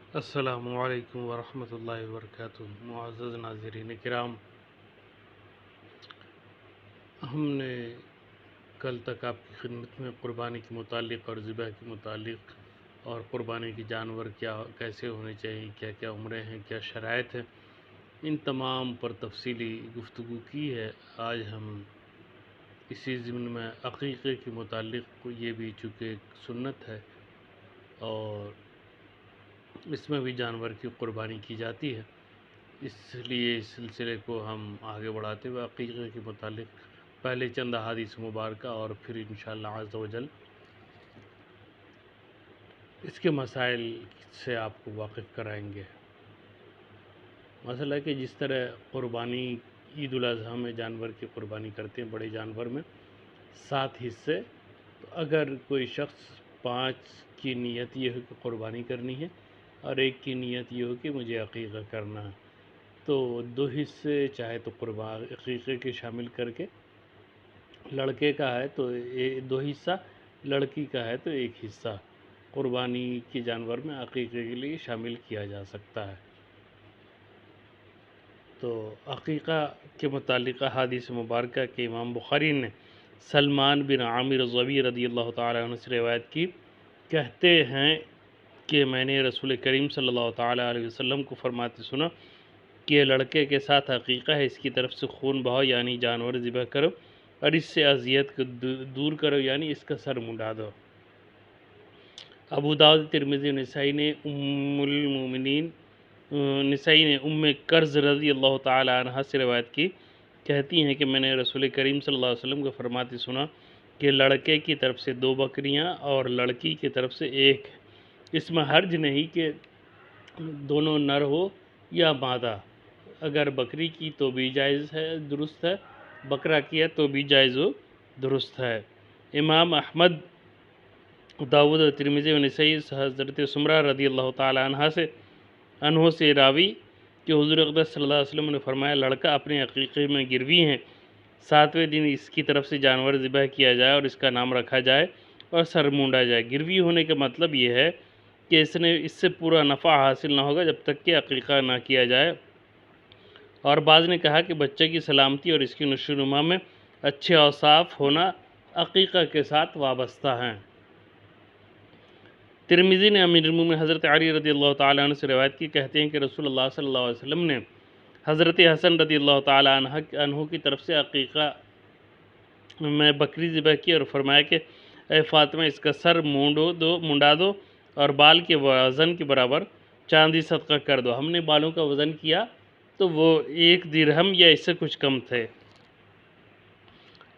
السلام علیکم ورحمۃ اللہ وبرکاتہ۔ معزز ناظرین کرام، ہم نے کل تک آپ کی خدمت میں قربانی کے متعلق اور ذبح کے متعلق اور قربانی کے جانور کیسے ہونے چاہیے، کیا کیا عمریں ہیں، کیا شرائط ہیں، ان تمام پر تفصیلی گفتگو کی ہے۔ آج ہم اسی ضمن میں عقیقے کے متعلق، یہ بھی چونکہ ایک سنت ہے اور اس میں بھی جانور کی قربانی کی جاتی ہے، اس لیے اس سلسلے کو ہم آگے بڑھاتے ہوئے عقیقے کے متعلق پہلے چند احادیث مبارکہ اور پھر انشاءاللہ عز و جل اس کے مسائل سے آپ کو واقف کرائیں گے۔ مسئلہ کہ جس طرح قربانی عید الاضحیٰ میں جانور کی قربانی کرتے ہیں، بڑے جانور میں 7 حصے، تو اگر کوئی شخص 5 کی نیت یہ ہو کہ قربانی کرنی ہے اور 1 کی نیت یہ ہو کہ مجھے عقیقہ کرنا ہے، تو 2 حصے چاہے تو عقیقے کے شامل کر کے، لڑکے کا ہے تو 2 حصہ، لڑکی کا ہے تو 1 حصہ قربانی کے جانور میں عقیقے کے لیے شامل کیا جا سکتا ہے۔ تو عقیقہ کے متعلق حدیث مبارکہ کے امام بخاری نے سلمان بن عامر الضبی رضی اللہ تعالیٰ عنہ سے روایت کی، کہتے ہیں کہ میں نے رسول کریم صلی اللہ تعالیٰ علیہ وسلم کو فرماتے سنا کہ لڑکے کے ساتھ عقیقہ ہے، اس کی طرف سے خون بہاؤ یعنی جانور ذبح کرو، اور اس سے اذیت کو دور کرو یعنی اس کا سر منڈا دو۔ ابو داؤد، ترمذی، نسائی نے ام کرز رضی اللہ تعالی عنہ سے روایت کی، کہتی ہیں کہ میں نے رسول کریم صلی اللہ علیہ وسلم کو فرماتے سنا کہ لڑکے کی طرف سے 2 بکریاں اور لڑکی کی طرف سے 1، اس میں حرج نہیں کہ دونوں نر ہو یا مادہ، اگر بکری کی تو بھی جائز ہے، درست ہے، بکرا کیا تو بھی جائز و درست ہے۔ امام احمد، داؤد و ترمذی و نسائی حضرت سمرہ رضی اللہ تعالی عنہ سے راوی کہ حضور اقدس صلی اللہ علیہ وسلم نے فرمایا، لڑکا اپنے عقیقے میں گروی ہیں، 7ویں دن اس کی طرف سے جانور ذبح کیا جائے اور اس کا نام رکھا جائے اور سر مونڈا جائے۔ گروی ہونے کا مطلب یہ ہے کہ اس سے پورا نفع حاصل نہ ہوگا جب تک کہ عقیقہ نہ کیا جائے، اور بعض نے کہا کہ بچے کی سلامتی اور اس کی نشو و نما میں اچھے اوصاف ہونا عقیقہ کے ساتھ وابستہ ہیں۔ ترمذی نے امیر المومنین حضرت علی رضی اللہ تعالیٰ عنہ سے روایت کی، کہتے ہیں کہ رسول اللہ صلی اللہ علیہ وسلم نے حضرت حسن رضی اللہ تعالیٰ عنہ کی طرف سے عقیقہ میں بکری ذبح کی اور فرمایا کہ اے فاطمہ، اس کا سر منڈا دو اور بال کے وزن کے برابر چاندی صدقہ کر دو۔ ہم نے بالوں کا وزن کیا تو وہ 1 درہم یا اس سے کچھ کم تھے۔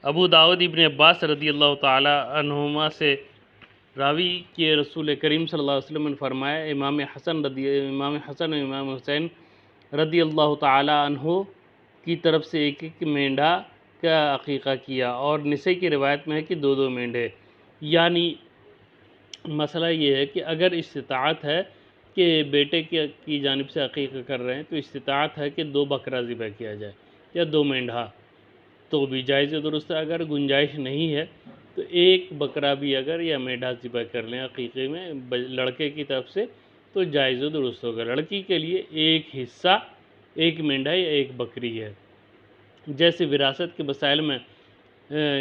ابو داؤد ابن عباس رضی اللہ تعالی عنہما سے راوی کہ رسول کریم صلی اللہ علیہ وسلم نے فرمایا، امام حسن و امام حسین رضی اللہ تعالی عنہ کی طرف سے 1 مینڈھا کا عقیقہ کیا، اور نسائی کی روایت میں ہے کہ 2 مینڈھے۔ یعنی مسئلہ یہ ہے کہ اگر استطاعت ہے کہ بیٹے کی جانب سے عقیقہ کر رہے ہیں تو استطاعت ہے کہ 2 بکرا ذبح کیا جائے یا 2 مینڈھا تو بھی جائز و درست ہے۔ اگر گنجائش نہیں ہے تو 1 بکرا بھی اگر یا مینڈھا ذبح کر لیں عقیقے میں لڑکے کی طرف سے تو جائز و درست ہوگا۔ لڑکی کے لیے 1 حصہ 1 مینڈھا یا 1 بکری ہے۔ جیسے وراثت کے مسائل میں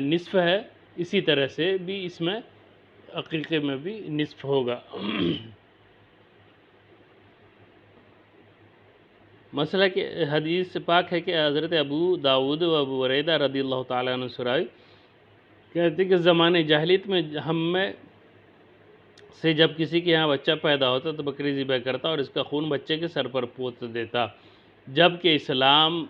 نصف ہے، اسی طرح سے بھی اس میں عقیقے میں بھی نصف ہوگا۔ مسئلہ کہ حدیث پاک ہے کہ حضرت ابو داؤد و ابو ہریرہ رضی اللہ تعالیٰ عنہ سے روایت کہتے کہ زمانے جاہلیت میں ہم میں سے جب کسی کے یہاں بچہ پیدا ہوتا تو بکری ذبح کرتا اور اس کا خون بچے کے سر پر پوت دیتا۔ جب کہ اسلام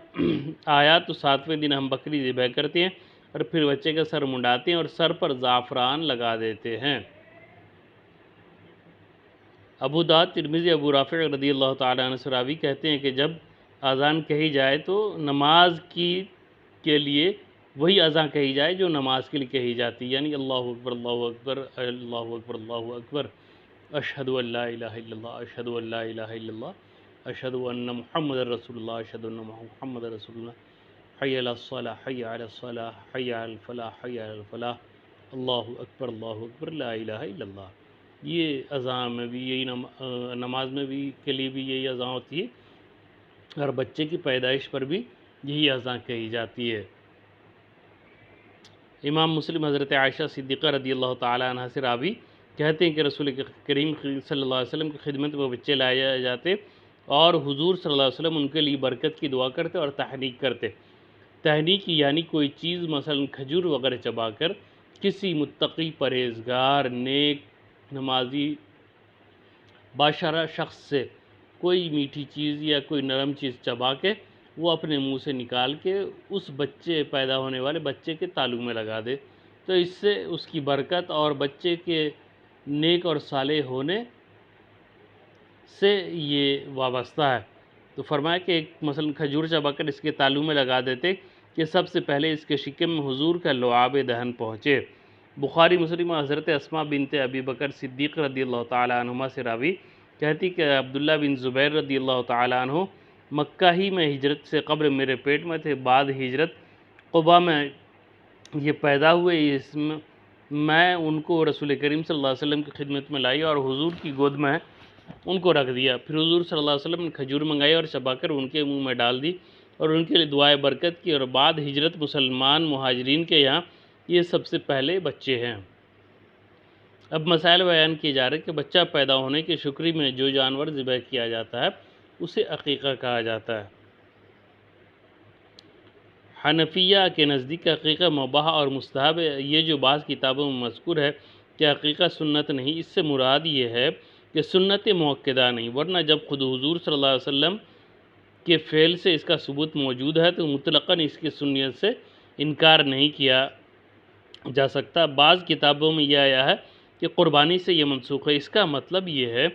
آیا تو 7ویں دن ہم بکری ذبح کرتے ہیں اور پھر بچے کا سر منڈاتے ہیں اور سر پر زعفران لگا دیتے ہیں۔ ابو داؤد، ترمذی، ابو رافع رضی اللہ تعالیٰ عنہ سے راوی کہتے ہیں کہ جب اذان کہی جائے تو نماز کے لیے وہی اذان کہی جائے جو نماز کے لیے کہی جاتی، یعنی اللہ اکبر اللہ اکبر اللہ اکبر اللہ اکبر، اشہد ان لا الہ الا اللہ اشہد ان لا الہ الا اللہ اشہد ان محمد رسول اللہ اشہد ان محمد رسول اللہ، حی علی الصلاۃ حی علی الصلاۃ حی علی الفلاح حی علی الفلاح، اللہ اکبر لا الہ الا اللہ۔ یہ اذان میں بھی یہی نماز میں بھی کے لیے بھی یہی اذان ہوتی ہے، اور بچے کی پیدائش پر بھی یہی اذان کہی جاتی ہے۔ امام مسلم حضرت عائشہ صدیقہ رضی اللہ تعالیٰ عنہ سے راوی کہتے ہیں کہ رسول کریم صلی اللہ علیہ وسلم کی خدمت میں بچے لائے جاتے اور حضور صلی اللہ علیہ وسلم ان کے لیے برکت کی دعا کرتے اور تحنیک کرتے۔ تحنیک یعنی کوئی چیز مثلا کھجور وغیرہ چبا کر کسی متقی، پرہیزگار، نیک، نمازی، باشرہ شخص سے کوئی میٹھی چیز یا کوئی نرم چیز چبا کے وہ اپنے منہ سے نکال کے اس بچے، پیدا ہونے والے بچے کے تالو میں لگا دے، تو اس سے اس کی برکت اور بچے کے نیک اور صالح ہونے سے یہ وابستہ ہے۔ تو فرمایا کہ ایک مثلا کھجور چبا کر اس کے تالو میں لگا دیتے کہ سب سے پہلے اس کے شکم میں حضور کا لعاب دہن پہنچے۔ بخاری مسلم حضرت اسماء بنت ابی بکر صدیق رضی اللہ تعالیٰ عنہما سے راوی کہتی کہ عبداللہ بن زبیر رضی اللہ تعالیٰ عنہ مکہ ہی میں ہجرت سے قبل میرے پیٹ میں تھے، بعد ہجرت قبا میں یہ پیدا ہوئے، اس میں ان کو رسول کریم صلی اللہ علیہ وسلم کی خدمت میں لائی اور حضور کی گود میں ان کو رکھ دیا۔ پھر حضور صلی اللہ علیہ وسلم نے کھجور منگائی اور چبا کر ان کے منہ میں ڈال دی اور ان کے لیے دعائے برکت کی، اور بعد ہجرت مسلمان مہاجرین کے یہاں یہ سب سے پہلے بچے ہیں۔ اب مسائل بیان کیے جا رہے ہیں کہ بچہ پیدا ہونے کی شکری میں جو جانور ذبح کیا جاتا ہے اسے عقیقہ کہا جاتا ہے۔ حنفیہ کے نزدیک عقیقہ مباح اور مستحب ہے۔ یہ جو بعض کتابوں میں مذکور ہے کہ عقیقہ سنت نہیں، اس سے مراد یہ ہے کہ سنت مؤکدہ نہیں، ورنہ جب خود حضور صلی اللہ علیہ وسلم کے فعل سے اس کا ثبوت موجود ہے تو مطلقاً اس کی سنت سے انکار نہیں کیا جا سکتا۔ بعض کتابوں میں یہ آیا ہے کہ قربانی سے یہ منسوخ ہے، اس کا مطلب یہ ہے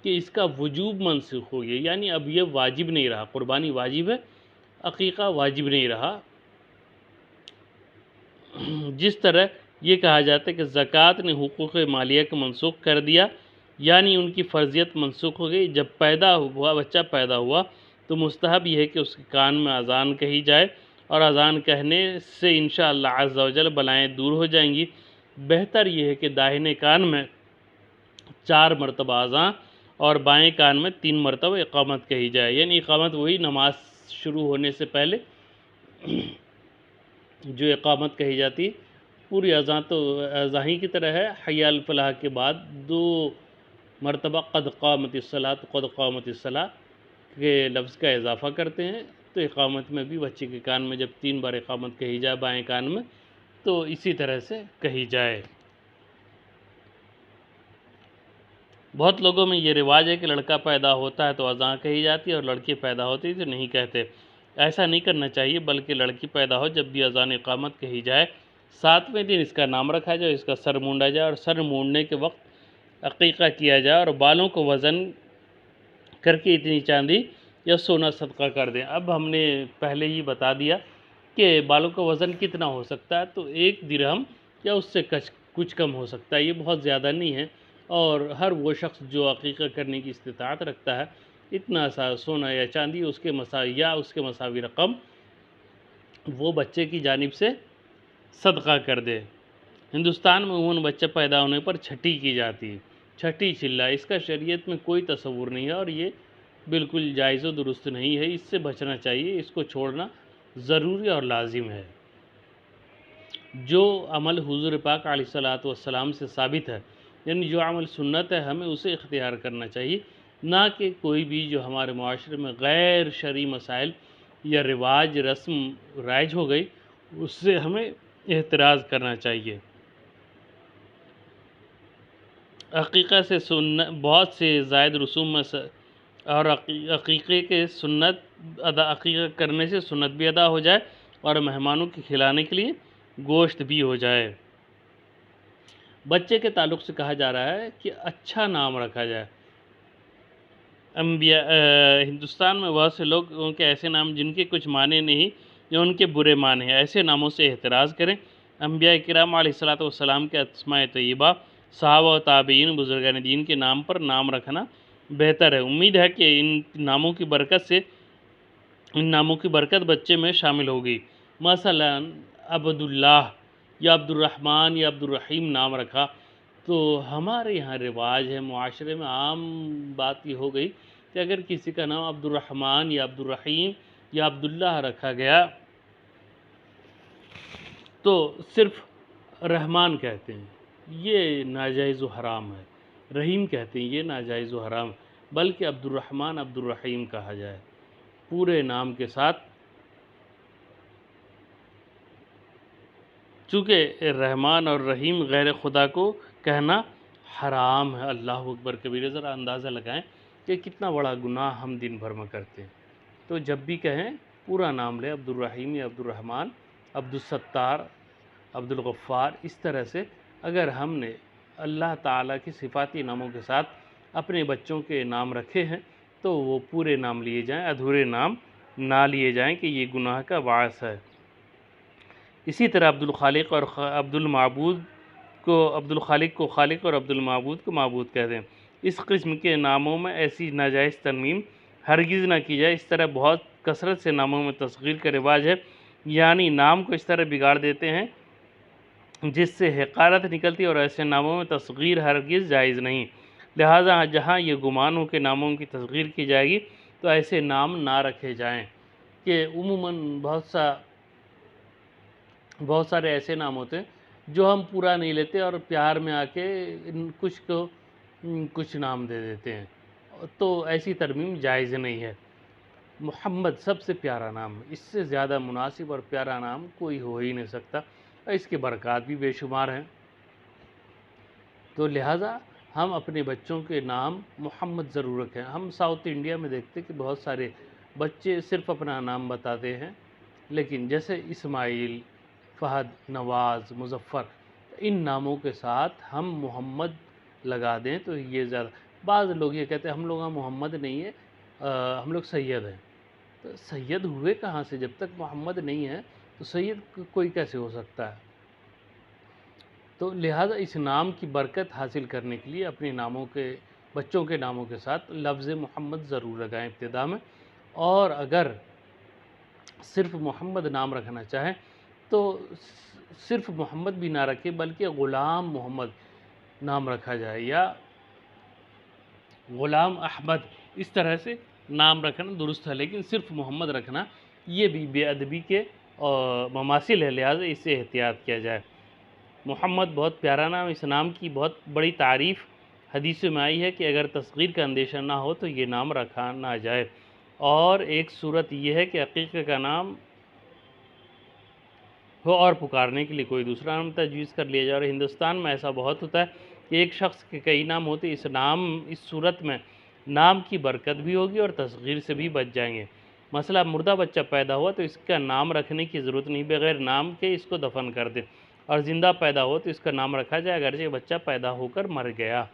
کہ اس کا وجوب منسوخ ہو گیا، یعنی اب یہ واجب نہیں رہا۔ قربانی واجب ہے، عقیقہ واجب نہیں رہا۔ جس طرح یہ کہا جاتا ہے کہ زکوٰۃ نے حقوق مالیہ کو منسوخ کر دیا، یعنی ان کی فرضیت منسوخ ہو گئی۔ جب بچہ پیدا ہوا تو مستحب یہ ہے کہ اس کے کان میں اذان کہی جائے، اور اذان کہنے سے انشاءاللہ عز و جل بلائیں دور ہو جائیں گی۔ بہتر یہ ہے کہ داہنے کان میں 4 مرتبہ اذان اور بائیں کان میں 3 مرتبہ اقامت کہی جائے، یعنی اقامت وہی نماز شروع ہونے سے پہلے جو اقامت کہی جاتی ہے۔ پوری اذان تو اذان ہی کی طرح ہے، حی علی الفلاح کے بعد 2 مرتبہ قد قامت الصلاۃ، قد قامت الصلاۃ کے لفظ کا اضافہ کرتے ہیں۔ تو اقامت میں بھی بچے کے کان میں جب 3 بار اقامت کہی جائے بائیں کان میں تو اسی طرح سے کہی جائے۔ بہت لوگوں میں یہ رواج ہے کہ لڑکا پیدا ہوتا ہے تو اذان کہی جاتی ہے اور لڑکی پیدا ہوتی ہے تو نہیں کہتے۔ ایسا نہیں کرنا چاہیے، بلکہ لڑکی پیدا ہو جب بھی اذان اقامت کہی جائے 7ویں دن اس کا نام رکھا جائے، اس کا سر مونڈا جائے اور سر مونڈنے کے وقت عقیقہ کیا جائے، اور بالوں کو وزن کر کے اتنی چاندی یا سونا صدقہ کر دیں۔ اب ہم نے پہلے ہی بتا دیا کہ بالوں کا وزن کتنا ہو سکتا ہے، تو 1 درہم یا اس سے کچھ کم ہو سکتا ہے، یہ بہت زیادہ نہیں ہے، اور ہر وہ شخص جو عقیقہ کرنے کی استطاعت رکھتا ہے اتنا سا سونا یا چاندی اس کے مساوی رقم وہ بچے کی جانب سے صدقہ کر دے۔ ہندوستان میں عموماً بچہ پیدا ہونے پر چھٹی کی جاتی ہے، چھٹی چلا، اس کا شریعت میں کوئی تصور نہیں ہے اور یہ بالکل جائز و درست نہیں ہے، اس سے بچنا چاہیے، اس کو چھوڑنا ضروری اور لازم ہے۔ جو عمل حضور پاک علیہ الصلوۃ والسلام سے ثابت ہے، یعنی جو عمل سنت ہے، ہمیں اسے اختیار کرنا چاہیے، نہ کہ کوئی بھی جو ہمارے معاشرے میں غیر شرعی مسائل یا رواج رسم رائج ہو گئی اس سے ہمیں احتراز کرنا چاہیے۔ عقیقہ سے بہت سے زائد رسوم میں اور عقیقے کے عقیقہ کرنے سے سنت بھی ادا ہو جائے اور مہمانوں کے کھلانے کے لیے گوشت بھی ہو جائے۔ بچے کے تعلق سے کہا جا رہا ہے کہ اچھا نام رکھا جائے۔ ہندوستان میں بہت سے لوگ کے ایسے نام جن کے کچھ معنی نہیں یا ان کے برے معنی ہیں، ایسے ناموں سے احتراز کریں۔ انبیاء کرام علیہ الصلوۃ والسلام کے اسماء طیبہ، صحابہ و تابعین، بزرگان دین کے نام پر نام رکھنا بہتر ہے۔ امید ہے کہ ان ناموں کی برکت بچے میں شامل ہوگی۔ مثلا عبداللہ یا عبد الرحمن یا عبد الرحیم نام رکھا تو ہمارے یہاں رواج ہے، معاشرے میں عام بات یہ ہو گئی کہ اگر کسی کا نام عبد الرحمن یا عبد الرحیم یا عبداللہ رکھا گیا تو صرف رحمان کہتے ہیں، یہ ناجائز و حرام ہے۔ رحیم کہتے ہیں، یہ ناجائز و حرام ہے، بلکہ عبد الرحمن عبد الرحیم کہا جائے پورے نام کے ساتھ، چونکہ رحمان اور رحیم غیر خدا کو کہنا حرام ہے۔ اللہ اکبر کبیرہ، ذرا اندازہ لگائیں کہ کتنا بڑا گناہ ہم دن بھر میں کرتے ہیں۔ تو جب بھی کہیں پورا نام لیں، عبد الرحیم یا عبد الرحمن، عبد الستار، عبد الغفار، اس طرح سے اگر ہم نے اللہ تعالیٰ کی صفاتی ناموں کے ساتھ اپنے بچوں کے نام رکھے ہیں تو وہ پورے نام لیے جائیں، ادھورے نام نہ لیے جائیں کہ یہ گناہ کا باعث ہے۔ اسی طرح عبد الخالق اور عبد المعبود کو عبد الخالق کو خالق اور عبد المعبود کو معبود کہتے ہیں۔ اس قسم کے ناموں میں ایسی ناجائز ترمیم ہرگز نہ کی جائے۔ اس طرح بہت کثرت سے ناموں میں تصغیر کا رواج ہے، یعنی نام کو اس طرح بگاڑ دیتے ہیں جس سے حقارت نکلتی، اور ایسے ناموں میں تصغیر ہرگز جائز نہیں۔ لہٰذا جہاں یہ گمان ہو کہ ناموں کی تصغیر کی جائے گی تو ایسے نام نہ رکھے جائیں، کہ عموماً بہت سارے ایسے نام ہوتے ہیں جو ہم پورا نہیں لیتے اور پیار میں آ کے کچھ کو کچھ نام دے دیتے ہیں، تو ایسی ترمیم جائز نہیں ہے۔ محمد سب سے پیارا نام ہے، اس سے زیادہ مناسب اور پیارا نام کوئی ہو ہی نہیں سکتا، اور اس کے برکات بھی بے شمار ہیں۔ تو لہٰذا ہم اپنے بچوں کے نام محمد ضرور رکھیں۔ ہم ساؤتھ انڈیا میں دیکھتے کہ بہت سارے بچے صرف اپنا نام بتاتے ہیں، لیکن جیسے اسماعیل، فہد، نواز، مظفر، ان ناموں کے ساتھ ہم محمد لگا دیں تو یہ زیادہ۔ بعض لوگ یہ کہتے ہیں ہم لوگ محمد نہیں ہے، ہم لوگ سید ہیں۔ تو سید ہوئے کہاں سے؟ جب تک محمد نہیں ہے تو سید کوئی کیسے ہو سکتا ہے؟ تو لہٰذا اس نام کی برکت حاصل کرنے کے لیے اپنے بچوں کے ناموں کے ساتھ لفظ محمد ضرور لگائیں ابتدا میں، اور اگر صرف محمد نام رکھنا چاہیں تو صرف محمد بھی نہ رکھے بلکہ غلام محمد نام رکھا جائے، یا غلام احمد، اس طرح سے نام رکھنا درست ہے، لیکن صرف محمد رکھنا یہ بھی بے ادبی کے مماثل ہے، لہٰذا اس سے احتیاط کیا جائے۔ محمد بہت پیارا نام، اس نام کی بہت بڑی تعریف حدیث میں آئی ہے کہ اگر تصغیر کا اندیشہ نہ ہو تو یہ نام رکھا نہ جائے۔ اور ایک صورت یہ ہے کہ عقیقے کا نام ہو اور پکارنے کے لیے کوئی دوسرا نام تجویز کر لیا جائے، اور ہندوستان میں ایسا بہت ہوتا ہے کہ ایک شخص کے کئی نام ہوتے، اس صورت میں نام کی برکت بھی ہوگی اور تصغیر سے بھی بچ جائیں گے۔ مثلا مردہ بچہ پیدا ہوا تو اس کا نام رکھنے کی ضرورت نہیں، بغیر نام کے اس کو دفن کر دیں، اور زندہ پیدا ہو تو اس کا نام رکھا جائے اگرچہ بچہ پیدا ہو کر مر گیا،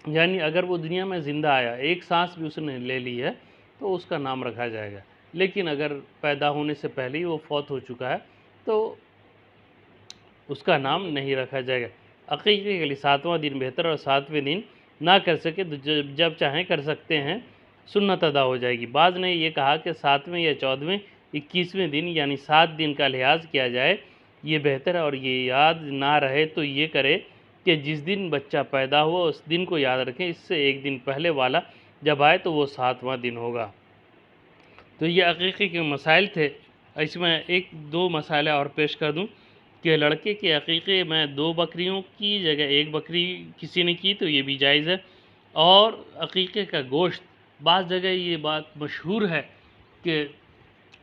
یعنی اگر وہ دنیا میں زندہ آیا، ایک سانس بھی اس نے لے لی ہے تو اس کا نام رکھا جائے گا، لیکن اگر پیدا ہونے سے پہلے ہی وہ فوت ہو چکا ہے تو اس کا نام نہیں رکھا جائے گا۔ عقیقے کے لیے 7واں دن بہتر، اور 7ویں دن نہ کر سکے تو جب چاہیں کر سکتے ہیں، سنت ادا ہو جائے گی۔ بعض نے یہ کہا کہ 7ویں یا 14ویں 21ویں دن یعنی 7 دن کا لحاظ کیا جائے، یہ بہتر ہے، اور یہ یاد نہ رہے تو یہ کرے کہ جس دن بچہ پیدا ہوا اس دن کو یاد رکھیں، اس سے ایک دن پہلے والا جب آئے تو وہ 7واں دن ہوگا۔ تو یہ عقیقے کے مسائل تھے۔ اس میں ایک دو مسائل اور پیش کر دوں کہ لڑکے کے عقیقے میں 2 بکریوں کی جگہ 1 بکری کسی نے کی تو یہ بھی جائز ہے، اور عقیقے کا گوشت، بعض جگہ یہ بات مشہور ہے کہ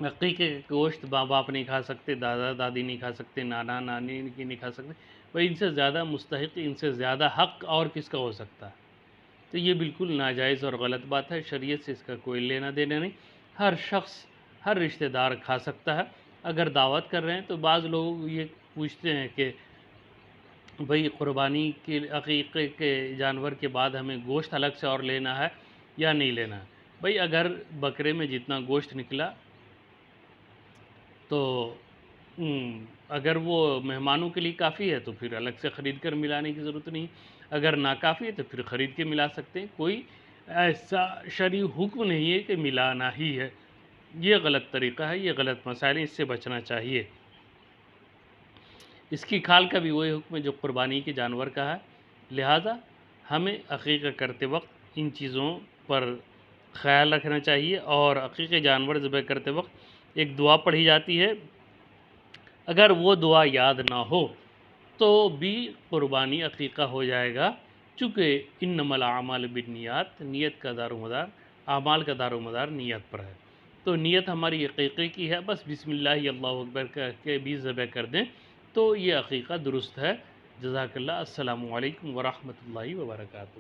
عقیقے کا گوشت ماں باپ نہیں کھا سکتے، دادا دادی نہیں کھا سکتے، نانا نانی نہیں کھا سکتے، بھائی ان سے زیادہ مستحق، ان سے زیادہ حق اور کس کا ہو سکتا ہے؟ تو یہ بالکل ناجائز اور غلط بات ہے، شریعت سے اس کا کوئی لینا دینا نہیں۔ ہر شخص، ہر رشتہ دار کھا سکتا ہے۔ اگر دعوت کر رہے ہیں تو بعض لوگ یہ پوچھتے ہیں کہ بھئی قربانی کے عقیقے کے جانور کے بعد ہمیں گوشت الگ سے اور لینا ہے یا نہیں لینا ہے؟ بھئی اگر بکرے میں جتنا گوشت نکلا تو اگر وہ مہمانوں کے لیے کافی ہے تو پھر الگ سے خرید کر ملانے کی ضرورت نہیں، اگر ناکافی ہے تو پھر خرید کے ملا سکتے ہیں، کوئی ایسا شرعی حکم نہیں ہے کہ ملانا ہی ہے۔ یہ غلط طریقہ ہے، یہ غلط مسائل ہیں، اس سے بچنا چاہیے۔ اس کی کھال کا بھی وہی حکم ہے جو قربانی کے جانور کا ہے، لہٰذا ہمیں عقیقہ کرتے وقت ان چیزوں پر خیال رکھنا چاہیے، اور عقیقے جانور ذبح کرتے وقت ایک دعا پڑھی جاتی ہے، اگر وہ دعا یاد نہ ہو تو بھی قربانی عقیقہ ہو جائے گا، چونکہ انما الاعمال بالنیات، نیت کا دار و مدار، اعمال کا دار و مدار نیت پر ہے، تو نیت ہماری عقیقے کی ہے، بس بسم اللہ اللہ اکبر کہہ کے بھی ذبح کر دیں تو یہ عقیقہ درست ہے۔ جزاک اللہ، السلام علیکم ورحمۃ اللہ وبرکاتہ۔